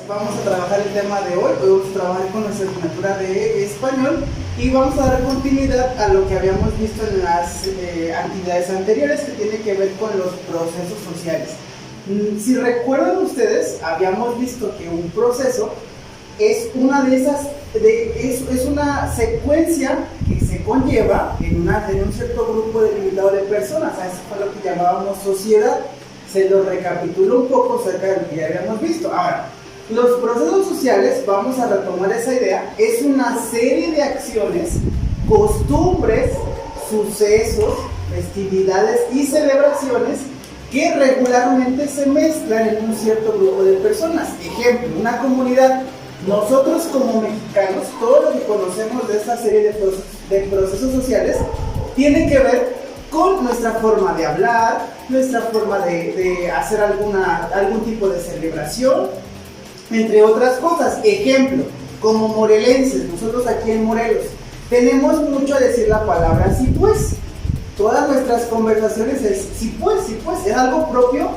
vamos a trabajar el tema de hoy. Hoy vamos a trabajar con nuestra asignatura de español y vamos a dar continuidad a lo que habíamos visto en las actividades anteriores, que tiene que ver con los procesos sociales. Si recuerdan ustedes, habíamos visto que un proceso es una de esas, es una secuencia que se conlleva en un cierto grupo delimitado de personas. A eso fue lo que llamábamos sociedad. Se lo recapitulo un poco acerca de lo que ya habíamos visto. Ahora, los procesos sociales, vamos a retomar esa idea, es una serie de acciones, costumbres, sucesos, festividades y celebraciones que regularmente se mezclan en un cierto grupo de personas. Ejemplo, una comunidad. Nosotros como mexicanos, todo lo que conocemos de esta serie de procesos sociales tiene que ver con nuestra forma de hablar, nuestra forma de hacer algún tipo de celebración, entre otras cosas. Ejemplo, como morelenses, nosotros aquí en Morelos, tenemos mucho a decir la palabra sí pues. Todas nuestras conversaciones es sí pues, es algo propio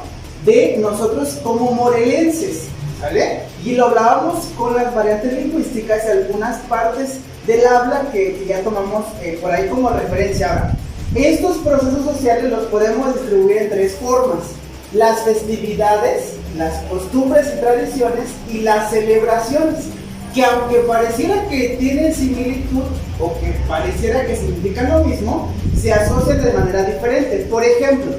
de nosotros como morelenses, ¿sale? Y lo hablábamos con las variantes lingüísticas y algunas partes del habla que ya tomamos por ahí como referencia. Ahora, estos procesos sociales los podemos distribuir en tres formas: las festividades, las costumbres y tradiciones y las celebraciones, que aunque pareciera que tienen similitud o que pareciera que significan lo mismo, se asocian de manera diferente. Por ejemplo,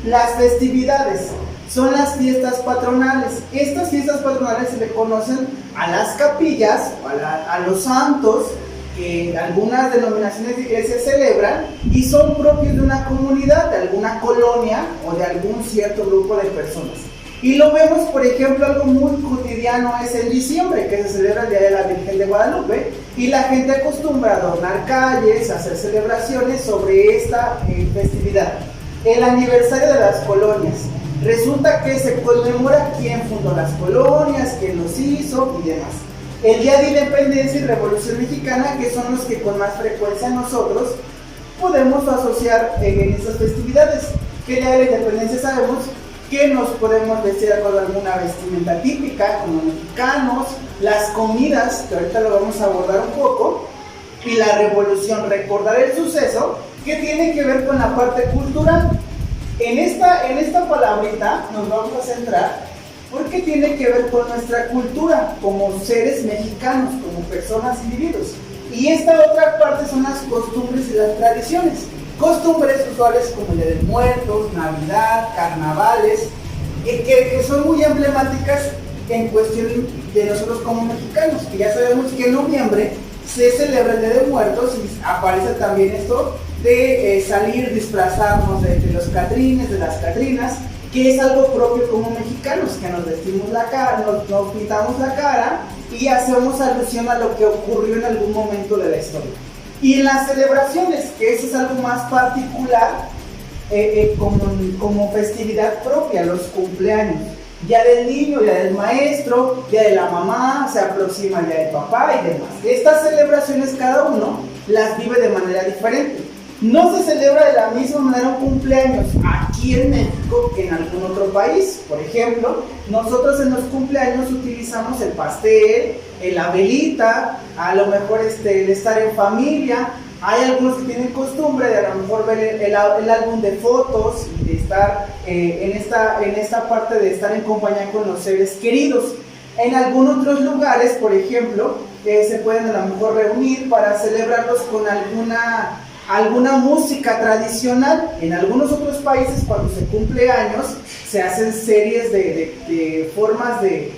las festividades son las fiestas patronales. Estas fiestas patronales se le conocen a las capillas o a los santos que algunas denominaciones de iglesias celebran y son propios de una comunidad, de alguna colonia o de algún cierto grupo de personas. Y lo vemos, por ejemplo, algo muy cotidiano es en diciembre, que se celebra el Día de la Virgen de Guadalupe, y la gente acostumbra a adornar calles, a hacer celebraciones sobre esta festividad. El aniversario de las colonias. Resulta que se conmemora quién fundó las colonias, quién los hizo y demás. El Día de Independencia y Revolución Mexicana, que son los que con más frecuencia nosotros podemos asociar en estas festividades. Que el Día de la Independencia sabemos que nos podemos vestir de acuerdo a alguna vestimenta típica como mexicanos, las comidas, que ahorita lo vamos a abordar un poco, y la revolución, recordar el suceso que tiene que ver con la parte cultural. En esta palabrita nos vamos a centrar porque tiene que ver con nuestra cultura como seres mexicanos, como personas, individuos. Y esta otra parte son las costumbres y las tradiciones. Costumbres usuales como el Día de Muertos, Navidad, carnavales, que son muy emblemáticas en cuestión de nosotros como mexicanos, que ya sabemos que en noviembre se celebra el Día de Muertos y aparece también esto de salir, disfrazarnos de los catrines, de las catrinas, que es algo propio como mexicanos, que nos vestimos la cara, nos pintamos la cara y hacemos alusión a lo que ocurrió en algún momento de la historia. Y en las celebraciones, que eso es algo más particular, como festividad propia, los cumpleaños. Día del niño, día del maestro, día de la mamá, se aproxima el día del papá y demás. Estas celebraciones cada uno las vive de manera diferente. No se celebra de la misma manera un cumpleaños aquí en México que en algún otro país. Por ejemplo, nosotros en los cumpleaños utilizamos el pastel, la velita, a lo mejor el estar en familia. Hay algunos que tienen costumbre de a lo mejor ver el álbum de fotos y de estar en esta parte de estar en compañía con los seres queridos. En algunos otros lugares, por ejemplo, se pueden a lo mejor reunir para celebrarlos con alguna música tradicional. En algunos otros países, cuando se cumple años, se hacen series de formas de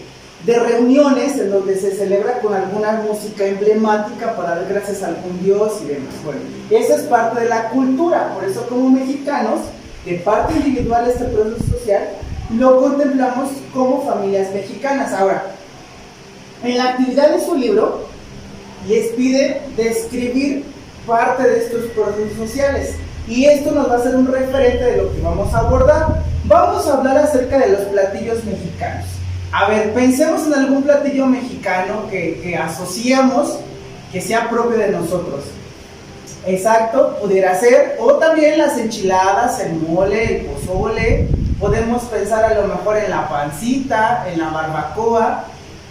reuniones en donde se celebra con alguna música emblemática para dar gracias a algún dios y demás. Bueno, esa es parte de la cultura. Por eso, como mexicanos, de parte individual este proceso social lo contemplamos como familias mexicanas. Ahora, en la actividad de su libro les pide describir parte de estos procesos sociales, y esto nos va a ser un referente de lo que vamos a abordar. Vamos a hablar acerca de los platillos mexicanos. A ver, pensemos en algún platillo mexicano que asociamos que sea propio de nosotros. Exacto, pudiera ser, o también las enchiladas, el mole, el pozole. Podemos pensar a lo mejor en la pancita, en la barbacoa.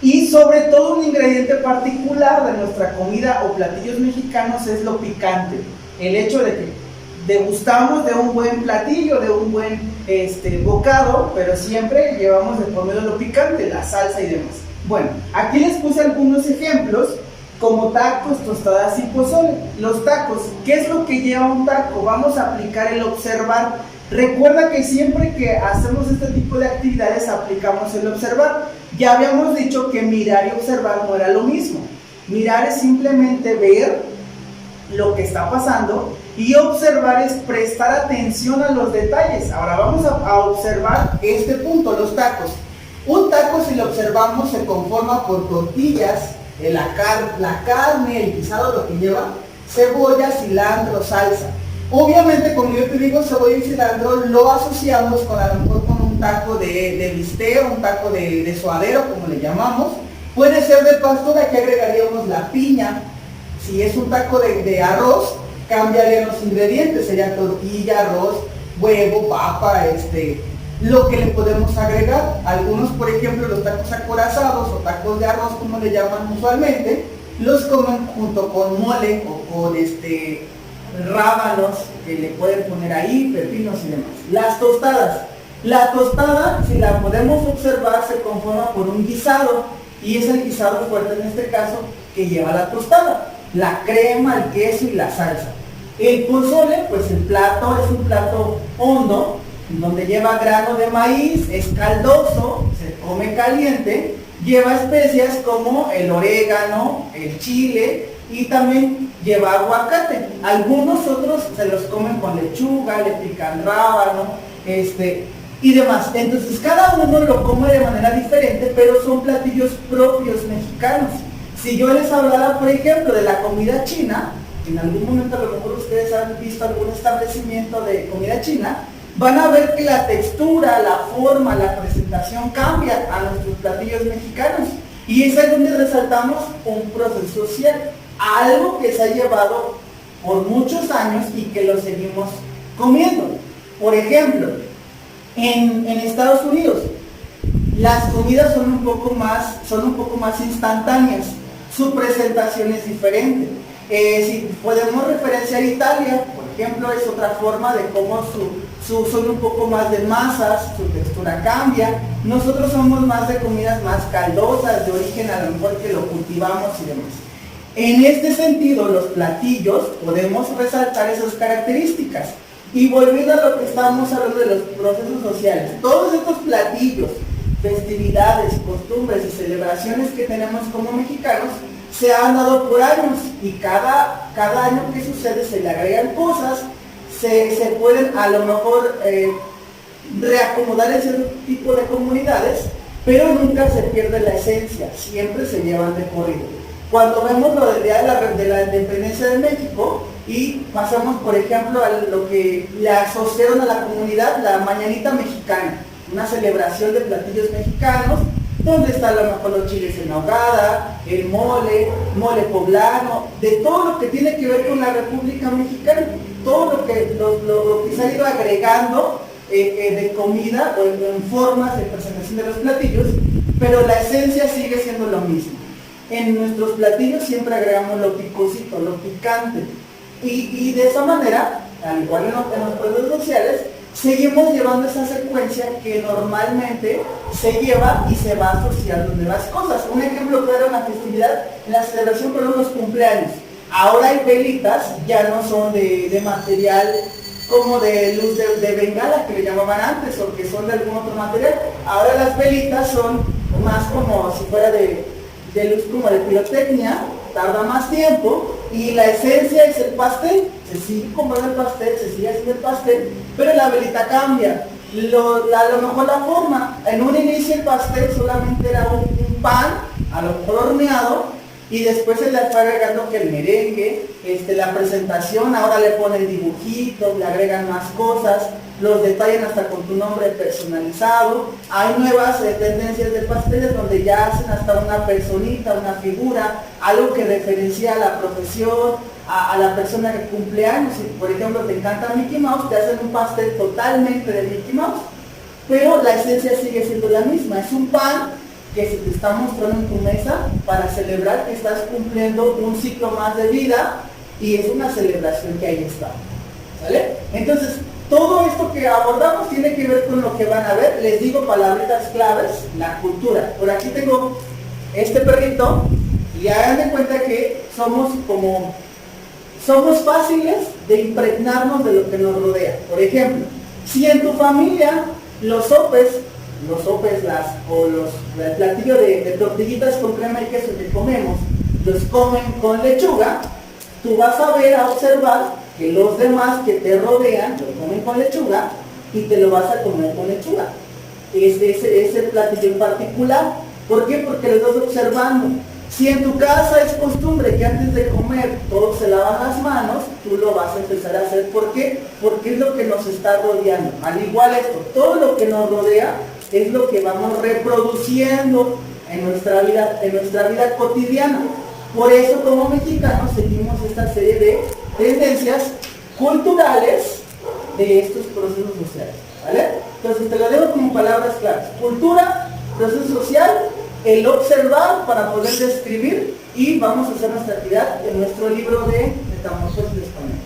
Y sobre todo un ingrediente particular de nuestra comida o platillos mexicanos es lo picante. El hecho de que degustamos de un buen platillo, de un buen bocado, pero siempre llevamos de por medio lo picante, la salsa y demás. Bueno, aquí les puse algunos ejemplos como tacos, tostadas y pozole. Los tacos, ¿qué es lo que lleva un taco? Vamos a aplicar el observar. Recuerda que siempre que hacemos este tipo de actividades aplicamos el observar. Ya habíamos dicho que mirar y observar no era lo mismo. Mirar es simplemente ver lo que está pasando y observar es prestar atención a los detalles. Ahora vamos a observar este punto, los tacos. Un taco, si lo observamos, se conforma por tortillas, la carne, el guisado, lo que lleva, cebolla, cilantro, salsa. Obviamente, como yo te digo, cebolla y cilantro lo asociamos con a lo mejor con un taco de bistec, un taco de suadero, como le llamamos. Puede ser de pastor, aquí agregaríamos la piña. Si es un taco de arroz, cambiarían los ingredientes, sería tortilla, arroz, huevo, papa, lo que le podemos agregar. Algunos, por ejemplo, los tacos acorazados o tacos de arroz, como le llaman usualmente, los comen junto con mole o con rábanos que le pueden poner ahí, pepinos y demás. Las tostadas. La tostada, si la podemos observar, se conforma por un guisado y es el guisado fuerte en este caso que lleva la tostada. La crema, el queso y la salsa. El pozole, pues el plato es un plato hondo, donde lleva grano de maíz, es caldoso, se come caliente, lleva especias como el orégano, el chile y también lleva aguacate. Algunos otros se los comen con lechuga, le pican rábano, y demás. Entonces cada uno lo come de manera diferente, pero son platillos propios mexicanos. Si yo les hablara, por ejemplo, de la comida china, en algún momento a lo mejor ustedes han visto algún establecimiento de comida china, van a ver que la textura, la forma, la presentación cambia a nuestros platillos mexicanos. Y es ahí donde resaltamos un proceso social, algo que se ha llevado por muchos años y que lo seguimos comiendo. Por ejemplo, en Estados Unidos, las comidas son un poco más instantáneas. Su presentación es diferente. Si podemos referenciar Italia, por ejemplo, es otra forma de cómo son un poco más de masas, su textura cambia. Nosotros somos más de comidas más caldosas, de origen a lo mejor que lo cultivamos y demás. En este sentido, los platillos podemos resaltar esas características. Y volviendo a lo que estábamos hablando de los procesos sociales, todos estos platillos, festividades, costumbres y celebraciones que tenemos como mexicanos se han dado por años y cada año que sucede se le agregan cosas, se pueden a lo mejor reacomodar en cierto tipo de comunidades, pero nunca se pierde la esencia, siempre se llevan de corrido. Cuando vemos lo del Día de la Independencia de México y pasamos, por ejemplo, a lo que le asociaron a la comunidad, la Mañanita Mexicana, una celebración de platillos mexicanos, donde está a lo mejor los chiles en ahogada, el mole poblano, de todo lo que tiene que ver con la República Mexicana, todo lo que se ha ido agregando de comida o en formas de presentación de los platillos, pero la esencia sigue siendo lo mismo. En nuestros platillos siempre agregamos lo picosito, lo picante, y de esa manera, al igual en los procesos sociales, seguimos llevando esa secuencia que normalmente se lleva y se va asociando de las cosas. Un ejemplo claro en la festividad, en la celebración por los cumpleaños. Ahora hay velitas, ya no son de material como de luz de bengala que le llamaban antes, o que son de algún otro material. Ahora las velitas son más como si fuera de luz como de pirotecnia, tarda más tiempo, y la esencia es el pastel. Se sigue comprando el pastel, se sigue haciendo el pastel, pero la velita cambia. A lo mejor la forma, en un inicio el pastel solamente era un pan, a lo mejor horneado, y después se le fue agregando que el merengue, la presentación, ahora le ponen dibujitos, le agregan más cosas, los detallan hasta con tu nombre personalizado. Hay nuevas tendencias de pasteles donde ya hacen hasta una personita, una figura, algo que referencia a la profesión, a la persona que cumple años. Si por ejemplo te encanta Mickey Mouse, te hacen un pastel totalmente de Mickey Mouse, pero la esencia sigue siendo la misma, es un pan que se te está mostrando en tu mesa para celebrar que estás cumpliendo un ciclo más de vida y es una celebración que ahí está. ¿Vale? Entonces, todo esto que abordamos tiene que ver con lo que van a ver. Les digo palabritas claves, la cultura. Por aquí tengo este perrito y hagan de cuenta que somos fáciles de impregnarnos de lo que nos rodea. Por ejemplo, si en tu familia los sopes, el platillo de tortillitas con crema y queso que comemos, los comen con lechuga, tú vas a ver, a observar que los demás que te rodean lo comen con lechuga y te lo vas a comer con lechuga. Ese platillo en particular. ¿Por qué? Porque lo estás observando. Si en tu casa es costumbre que antes de comer todos se lavan las manos, tú lo vas a empezar a hacer. ¿Por qué? Porque es lo que nos está rodeando. Al igual esto, todo lo que nos rodea es lo que vamos reproduciendo en nuestra vida cotidiana. Por eso como mexicanos seguimos esta serie de tendencias culturales de estos procesos sociales. ¿Vale? Entonces te lo dejo como palabras claras. Cultura, proceso social, el observar para poder describir y vamos a hacer nuestra actividad en nuestro libro de Metamorfosis de Español.